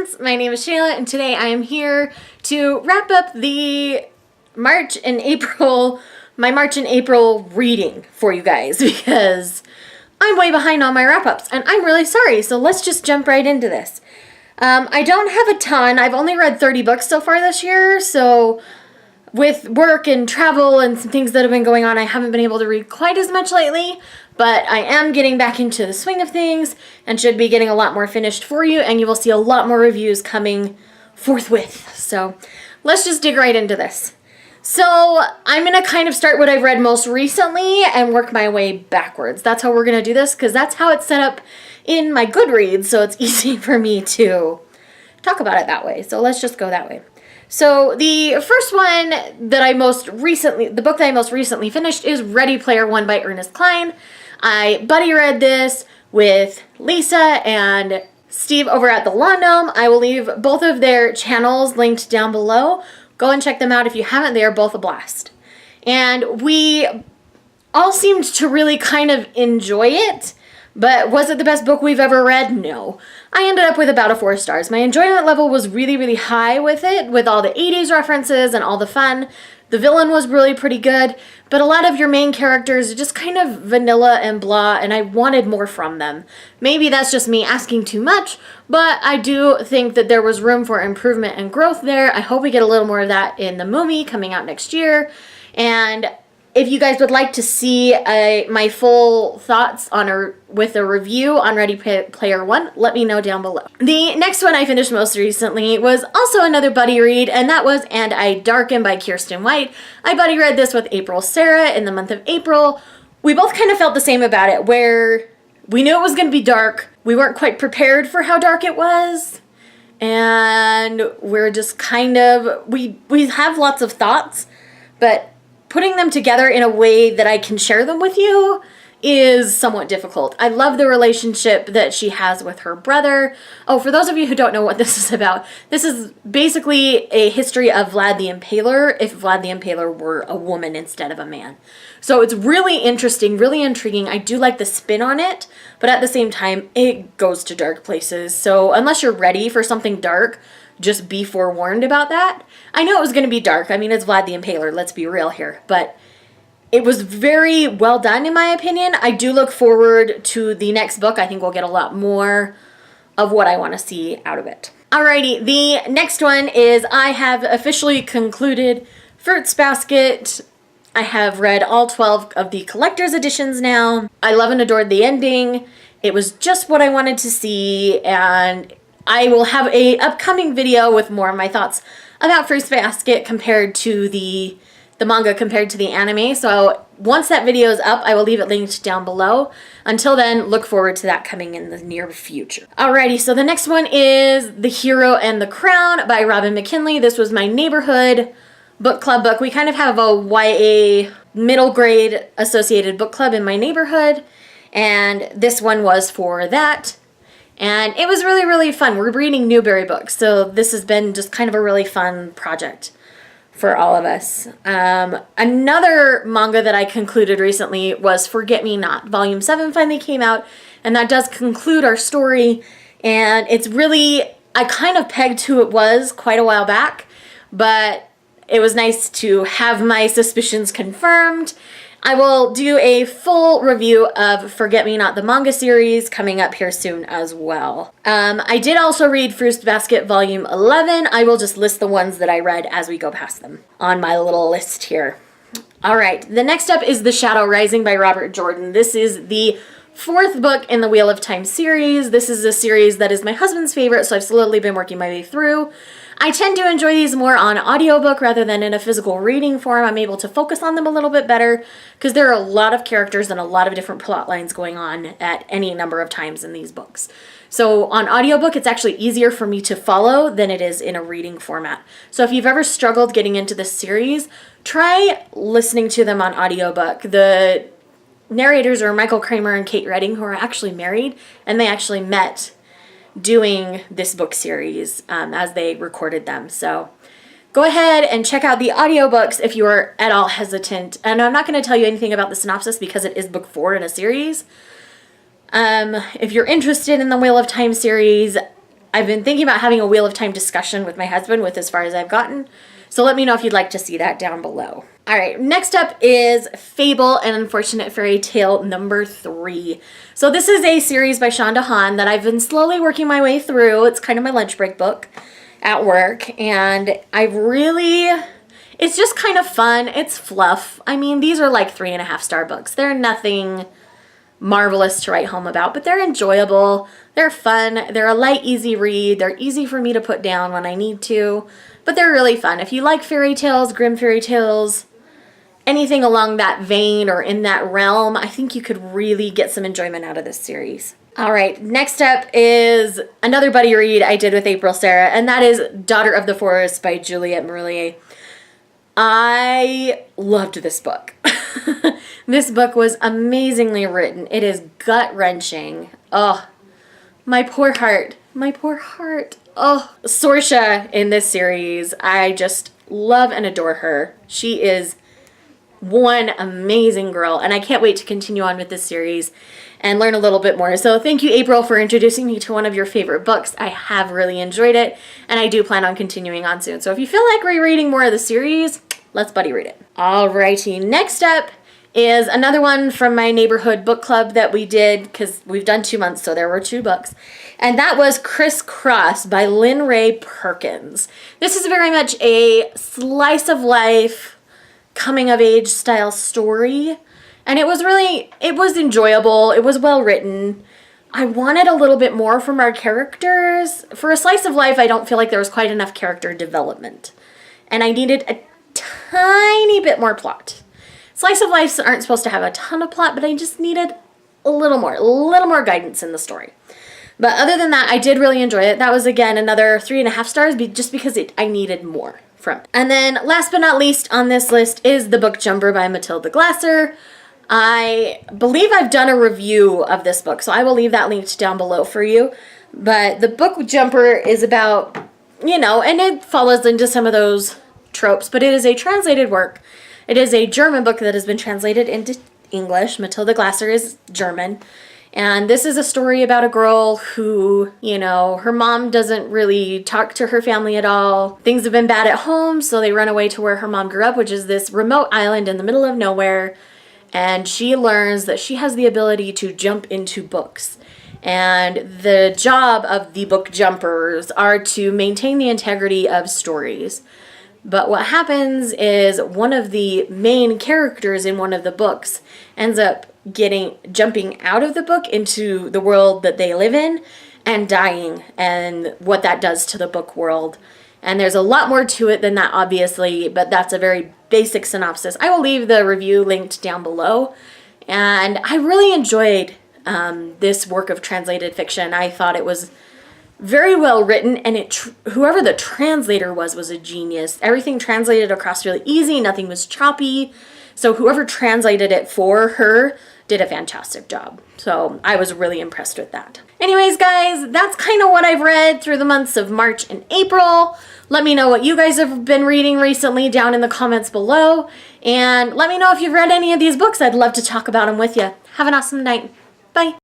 friends, my name is Shayla and today I am here to wrap up the my March and April reading for you guys because I'm way behind on my wrap-ups and I'm really sorry, so let's just jump right into this. I don't have a ton. I've only read 30 books so far this year, so with work and travel and some things that have been going on, I haven't been able to read quite as much lately, but I am getting back into the swing of things and should be getting a lot more finished for you, and you will see a lot more reviews coming forthwith. So let's just dig right into this. So I'm going to kind of start what I've read most recently and work my way backwards. That's how we're going to do this because that's how it's set up in my Goodreads, so it's easy for me to talk about it that way. So let's just go that way. So the first one that the book that I most recently finished is Ready Player One by Ernest Cline. I buddy read this with Lisa and Steve over at the Lawn Gnome. I will leave both of their channels linked down below. Go and check them out if you haven't. They are both a blast. And we all seemed to really kind of enjoy it. But was it the best book we've ever read? No. I ended up with about a 4 stars. My enjoyment level was really, really high with it, with all the 80s references and all the fun. The villain was really pretty good, but a lot of your main characters are just kind of vanilla and blah, and I wanted more from them. Maybe that's just me asking too much, but I do think that there was room for improvement and growth there. I hope we get a little more of that in the movie coming out next year, and if you guys would like to see my full thoughts with a review on Ready Player One, let me know down below. The next one I finished most recently was also another buddy read, and that was And I Darken by Kirsten White. I buddy read this with April Sarah in the month of April. We both kind of felt the same about it, where we knew it was going to be dark. We weren't quite prepared for how dark it was. And we're just kind of, we have lots of thoughts, but putting them together in a way that I can share them with you is somewhat difficult. I love the relationship that she has with her brother. Oh, for those of you who don't know what this is about, this is basically a history of Vlad the Impaler if Vlad the Impaler were a woman instead of a man. So it's really interesting, really intriguing. I do like the spin on it, but at the same time, it goes to dark places. So unless you're ready for something dark, just be forewarned about that. I know it was going to be dark. I mean, it's Vlad the Impaler, let's be real here. But it was very well done, in my opinion. I do look forward to the next book. I think we'll get a lot more of what I want to see out of it. Alrighty, the next one is I have officially concluded Fruits Basket. I have read all 12 of the collector's editions now. I love and adored the ending. It was just what I wanted to see, and I will have a upcoming video with more of my thoughts about Fruits Basket compared to the manga compared to the anime. So once that video is up, I will leave it linked down below. Until then, look forward to that coming in the near future. Alrighty, so the next one is The Hero and the Crown by Robin McKinley. This was my neighborhood book club book. We kind of have a YA middle grade associated book club in my neighborhood, and this one was for that. And it was really, really fun. We're reading Newbery books, so this has been just kind of a really fun project for all of us. Another manga that I concluded recently was Forget Me Not. Volume 7 finally came out, and that does conclude our story. And it's really, I kind of pegged who it was quite a while back, but it was nice to have my suspicions confirmed. I will do a full review of Forget Me Not, the manga series, coming up here soon as well. I did also read Fruits Basket Volume 11. I will just list the ones that I read as we go past them on my little list here. Alright, the next up is The Shadow Rising by Robert Jordan. This is the 4th book in the Wheel of Time series. This is a series that is my husband's favorite, so I've slowly been working my way through. I tend to enjoy these more on audiobook rather than in a physical reading form. I'm able to focus on them a little bit better because there are a lot of characters and a lot of different plot lines going on at any number of times in these books. So on audiobook, it's actually easier for me to follow than it is in a reading format. So if you've ever struggled getting into this series, try listening to them on audiobook. The narrators are Michael Kramer and Kate Redding, who are actually married, and they actually met doing this book series as they recorded them. So go ahead and check out the audiobooks if you are at all hesitant. And I'm not going to tell you anything about the synopsis because it is book 4 in a series. If you're interested in the Wheel of Time series, I've been thinking about having a Wheel of Time discussion with my husband with as far as I've gotten. So let me know if you'd like to see that down below. All right, next up is Fable, An Unfortunate Fairy Tale number 3. So this is a series by Shonda Hahn that I've been slowly working my way through. It's kind of my lunch break book at work, and it's just kind of fun. It's fluff. I mean, these are like 3.5-star books. They're nothing marvelous to write home about, but they're enjoyable. They're fun. They're a light, easy read. They're easy for me to put down when I need to, but they're really fun. If you like fairy tales, grim fairy tales, anything along that vein or in that realm, I think you could really get some enjoyment out of this series. All right, next up is another buddy read I did with April Sarah, and that is Daughter of the Forest by Juliette Marillier. I loved this book. This book was amazingly written. It is gut-wrenching. Oh, my poor heart. My poor heart. Oh, Sorsha in this series, I just love and adore her. She is one amazing girl, and I can't wait to continue on with this series and learn a little bit more. So thank you, April, for introducing me to one of your favorite books. I have really enjoyed it, and I do plan on continuing on soon. So if you feel like rereading more of the series, let's buddy read it. Alrighty, next up is another one from my neighborhood book club that we did, because we've done 2 months, so there were 2 books. And that was Crisscross by Lynn Ray Perkins. This is very much a slice of life, coming of age style story. And it was enjoyable. It was well written. I wanted a little bit more from our characters. For a slice of life, I don't feel like there was quite enough character development. And I needed a tiny bit more plot. Slice of lives aren't supposed to have a ton of plot, but I just needed a little more guidance in the story. But other than that, I did really enjoy it. That was, again, another 3.5 stars just because I needed more from it. And then last but not least on this list is The Book Jumper by Matilda Glasser. I believe I've done a review of this book, so I will leave that linked down below for you. But The Book Jumper is about, and it follows into some of those tropes, but it is a translated work. It is a German book that has been translated into English. Matilda Glasser is German. And this is a story about a girl who, her mom doesn't really talk to her family at all. Things have been bad at home, so they run away to where her mom grew up, which is this remote island in the middle of nowhere. And she learns that she has the ability to jump into books. And the job of the book jumpers are to maintain the integrity of stories. But what happens is one of the main characters in one of the books ends up jumping out of the book into the world that they live in and dying, and what that does to the book world. And there's a lot more to it than that, obviously, but that's a very basic synopsis. I will leave the review linked down below. And I really enjoyed this work of translated fiction. I thought it was very well written, and whoever the translator was a genius. Everything translated across really easy, nothing was choppy. So whoever translated it for her did a fantastic job. So I was really impressed with that. Anyways, guys, that's kind of what I've read through the months of March and April. Let me know what you guys have been reading recently down in the comments below. And let me know if you've read any of these books. I'd love to talk about them with you. Have an awesome night. Bye.